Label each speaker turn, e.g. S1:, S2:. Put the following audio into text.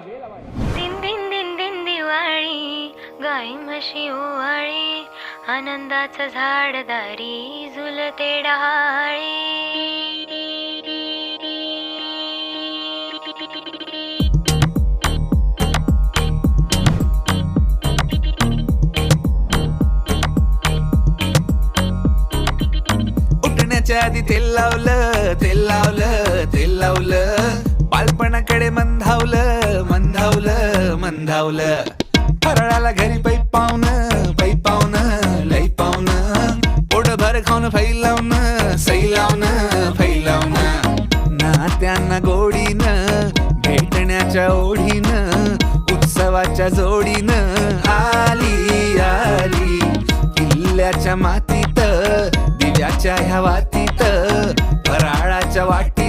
S1: दिन दिन दिन दिन दिवाळी, गाई म्हशी ओवाळी, आनंदाचं झाड दारी झुलते डहाळी.
S2: उठण्याच्या आधी तेल लावलं, तेल लावलं, तेल लावलं, बालपणाकडे मंधावलं, मंधावलं, मंधावलं. फराळाला घरी पै पावनं, पै पावनं, लई पावनं, पोटभर खाऊन फैलावनं, सैलावनं, फैलावनं. नात्यांना गोडीनं, भेटण्याच्या ओढीनं, उत्सवाच्या जोडीनं आली आली. किल्ल्याच्या मातीत, दिव्याच्या ह्या वातीत, फराळाच्या वाटी